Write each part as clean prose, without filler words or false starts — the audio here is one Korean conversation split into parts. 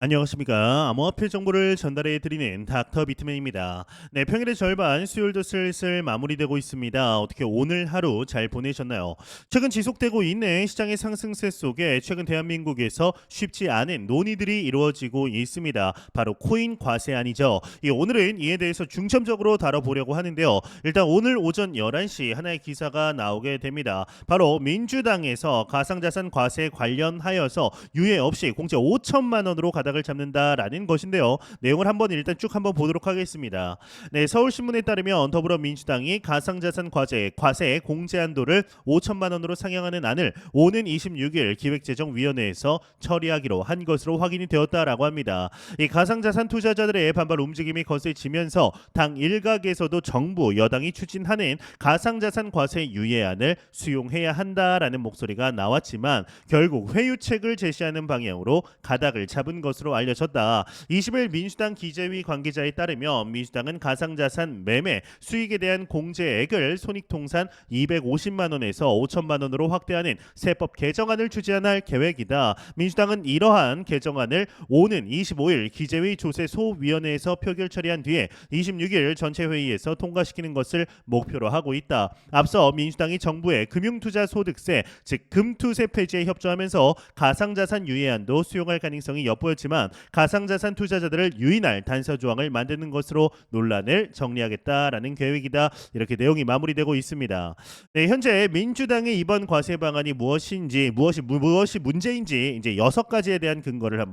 안녕하십니까. 암호화폐 정보를 전달해 드리는 닥터 비트맨입니다. 네, 평일의 절반, 수요일도 슬슬 마무리되고 있습니다. 어떻게 오늘 하루 잘 보내셨나요? 최근 지속되고 있는 시장의 상승세 속에 최근 대한민국에서 쉽지 않은 논의들이 이루어지고 있습니다. 바로 코인 과세안이죠. 오늘은 이에 대해서 중점적으로 다뤄보려고 하는데요. 일단 오늘 오전 11시 하나의 기사가 나오게 됩니다. 바로 민주당에서 가상자산 과세 관련하여서 유예 없이 공짜 5천만 원으로 가닥을 잡는다라는 것인데요. 내용을 일단 쭉 보도록 하겠습니다. 네, 서울신문에 따르면 더불어민주당이 가상자산 과세 공제 한도를 5천만 원으로 상향하는 안을 오는 26일 기획재정위원회에서 처리하기로 한 것으로 확인이 되었다라고 합니다. 이 가상자산 투자자들의 반발 움직임이 거세지면서 당 일각에서도 정부 여당이 추진하는 가상자산 과세 유예안을 수용해야 한다라는 목소리가 나왔지만 결국 회유책을 제시하는 방향으로 가닥을 잡은 것으로 알려졌다. 20일 민주당 기재위 관계자에 따르면 민주당은 가상자산 매매 수익에 대한 공제액을 손익통산 250만 원에서 5천만 원으로 확대하는 세법 개정안을 추진할 계획이다. 민주당은 이러한 개정안을 오는 25일 기재위 조세소위원회에서 표결 처리한 뒤에 26일 전체 회의에서 통과시키는 것을 목표로 하고 있다. 앞서 민주당이 정부의 금융투자소득세 즉 금투세 폐지에 협조하면서 가상자산 유예안도 수용할 가능성이 엿보였지만 가상자산 투자자들을 유인할 단서 조항을 만드는 것으로 논란을 정리하겠다라는 계획이다. 이렇게 내용이 마무리되고 있습니다. 네, 현재 민주당의 이번 과세 방안이 무엇이 문제인지 이제 6가지에 대한 근거를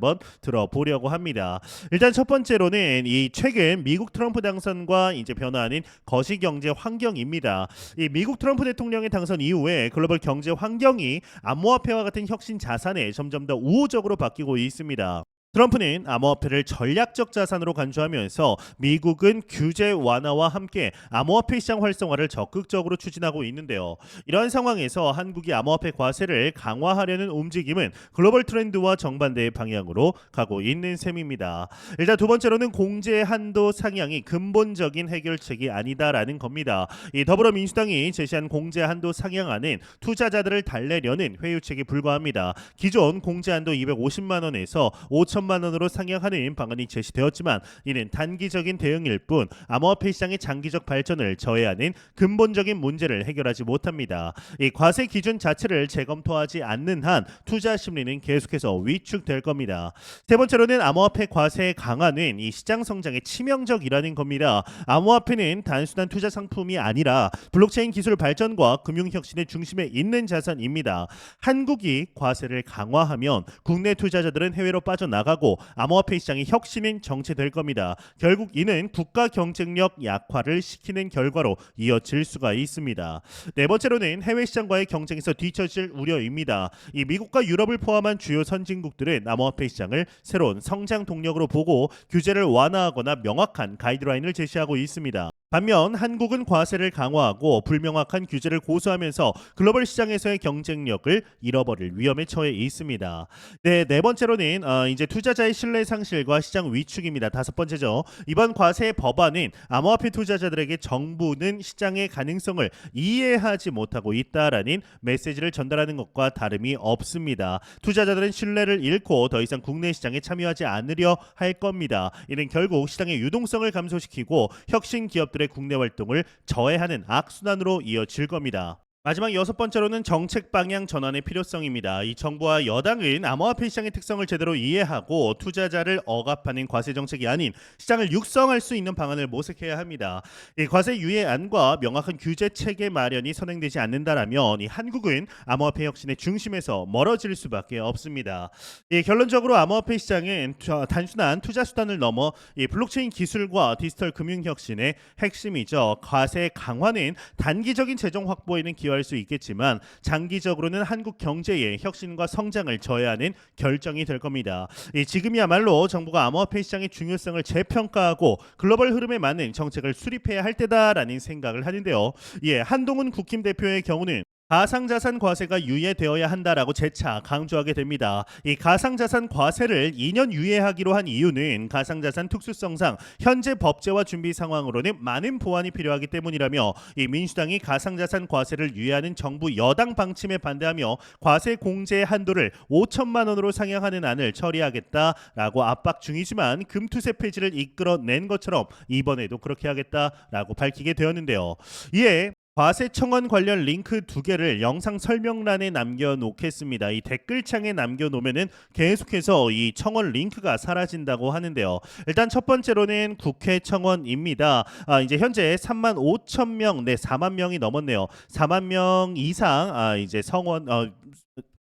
들어보려고 합니다. 일단 첫 번째로는 이 최근 미국 트럼프 당선과 이제 변화하는 거시경제 환경입니다. 이 미국 트럼프 대통령의 당선 이후에 글로벌 경제 환경이 암호화폐와 같은 혁신 자산에 점점 더 우호적으로 바뀌고 있습니다. 트럼프는 암호화폐를 전략적 자산으로 간주하면서 미국은 규제 완화와 함께 암호화폐 시장 활성화를 적극적으로 추진하고 있는데요. 이러한 상황에서 한국이 암호화폐 과세를 강화하려는 움직임은 글로벌 트렌드와 정반대의 방향으로 가고 있는 셈입니다. 일단 두 번째로는 공제 한도 상향이 근본적인 해결책이 아니다라는 겁니다. 이 더불어민주당이 제시한 공제 한도 상향안은 투자자들을 달래려는 회유책에 불과합니다. 기존 공제 한도 250만 원에서 5천만 원으로 상향하는 방안이 제시되었지만 이는 단기적인 대응일 뿐 암호화폐 시장의 장기적 발전을 저해하는 근본적인 문제를 해결하지 못합니다. 이 과세 기준 자체를 재검토하지 않는 한 투자 심리는 계속해서 위축될 겁니다. 세 번째로는 암호화폐 과세 강화는 이 시장 성장에 치명적이라는 겁니다. 암호화폐는 단순한 투자 상품이 아니라 블록체인 기술 발전과 금융 혁신의 중심에 있는 자산입니다. 한국이 과세를 강화하면 국내 투자자들은 해외로 빠져나가고 암호화폐 시장의 혁신은 정체될 겁니다. 결국 이는 국가 경쟁력 약화를 시키는 결과로 이어질 수가 있습니다. 네 번째로는 해외 시장과의 경쟁에서 뒤처질 우려입니다. 이 미국과 유럽을 포함한 주요 선진국들은 암호화폐 시장을 새로운 성장 동력으로 보고 규제를 완화하거나 명확한 가이드라인을 제시하고 있습니다. 반면 한국은 과세를 강화하고 불명확한 규제를 고수하면서 글로벌 시장에서의 경쟁력을 잃어버릴 위험에 처해 있습니다. 네 번째로는 이제 투자자의 신뢰 상실과 시장 위축입니다. 다섯 번째죠. 이번 과세 법안은 암호화폐 투자자들에게 정부는 시장의 가능성을 이해하지 못하고 있다라는 메시지를 전달하는 것과 다름이 없습니다. 투자자들은 신뢰를 잃고 더 이상 국내 시장에 참여하지 않으려 할 겁니다. 이는 결국 시장의 유동성을 감소시키고 혁신 기업들의 국내 활동을 저해하는 악순환으로 이어질 겁니다. 마지막 여섯 번째로는 정책 방향 전환의 필요성입니다. 이 정부와 여당은 암호화폐 시장의 특성을 제대로 이해하고 투자자를 억압하는 과세 정책이 아닌 시장을 육성할 수 있는 방안을 모색해야 합니다. 이 과세 유예안과 명확한 규제 체계 마련이 선행되지 않는다라면 이 한국은 암호화폐 혁신의 중심에서 멀어질 수밖에 없습니다. 결론적으로 암호화폐 시장은 단순한 투자 수단을 넘어 이 블록체인 기술과 디지털 금융 혁신의 핵심이죠. 과세 강화는 단기적인 재정 확보에는 기여할 수 있겠지만 장기적으로는 한국 경제의 혁신과 성장을 저해하는 결정이 될 겁니다. 지금이야말로 정부가 암호화폐 시장의 중요성을 재평가하고 글로벌 흐름에 맞는 정책을 수립해야 할 때다라는 생각을 하는데요. 한동훈 국힘 대표의 경우는 가상자산 과세가 유예되어야 한다라고 재차 강조하게 됩니다. 이 가상자산 과세를 2년 유예하기로 한 이유는 가상자산 특수성상 현재 법제화 준비 상황으로는 많은 보완이 필요하기 때문이라며, 이 민주당이 가상자산 과세를 유예하는 정부 여당 방침에 반대하며 과세 공제 한도를 5천만 원으로 상향하는 안을 처리하겠다라고 압박 중이지만, 금투세 폐지를 이끌어낸 것처럼 이번에도 그렇게 하겠다라고 밝히게 되었는데요. 이에 과세 청원 관련 링크 2개를 영상 설명란에 남겨놓겠습니다. 이 댓글창에 남겨놓으면은 계속해서 이 청원 링크가 사라진다고 하는데요. 일단 첫 번째로는 국회 청원입니다. 이제 현재 3만 5천 명, 4만 명이 넘었네요. 4만 명 이상 이제 성원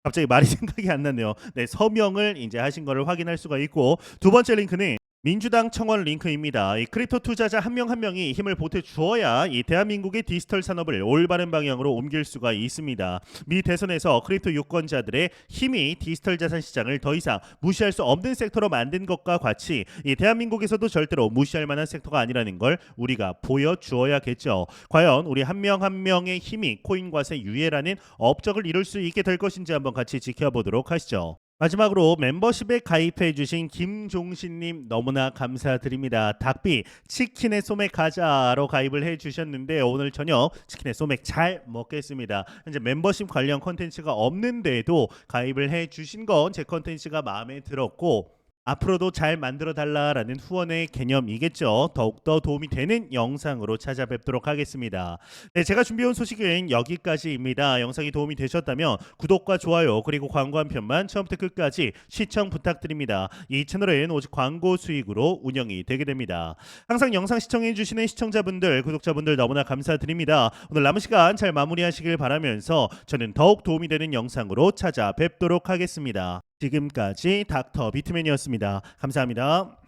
갑자기 말이 생각이 안 나네요. 서명을 이제 하신 거를 확인할 수가 있고, 두 번째 링크는 민주당 청원 링크입니다. 이 크립토 투자자 한 명 한 명이 힘을 보태 주어야 이 대한민국의 디지털 산업을 올바른 방향으로 옮길 수가 있습니다. 미 대선에서 크립토 유권자들의 힘이 디지털 자산 시장을 더 이상 무시할 수 없는 섹터로 만든 것과 같이, 이 대한민국에서도 절대로 무시할 만한 섹터가 아니라는 걸 우리가 보여주어야겠죠. 과연 우리 한 명 한 명의 힘이 코인 과세 유예라는 업적을 이룰 수 있게 될 것인지 한번 같이 지켜보도록 하시죠. 마지막으로 멤버십에 가입해 주신 김종신님 너무나 감사드립니다. 닭비 치킨의 소맥 가자로 가입을 해 주셨는데, 오늘 저녁 치킨의 소맥 잘 먹겠습니다. 현재 멤버십 관련 콘텐츠가 없는데도 가입을 해 주신 건 제 콘텐츠가 마음에 들었고, 앞으로도 잘 만들어 달라라는 후원의 개념이겠죠. 더욱더 도움이 되는 영상으로 찾아뵙도록 하겠습니다. 제가 준비해온 소식은 여기까지입니다. 영상이 도움이 되셨다면 구독과 좋아요, 그리고 광고 한 편만 처음부터 끝까지 시청 부탁드립니다. 이 채널은 오직 광고 수익으로 운영이 되게 됩니다. 항상 영상 시청해 주시는 시청자분들, 구독자분들 너무나 감사드립니다. 오늘 남은 시간 잘 마무리하시길 바라면서 저는 더욱 도움이 되는 영상으로 찾아뵙도록 하겠습니다. 지금까지 닥터 비트맨이었습니다. 감사합니다.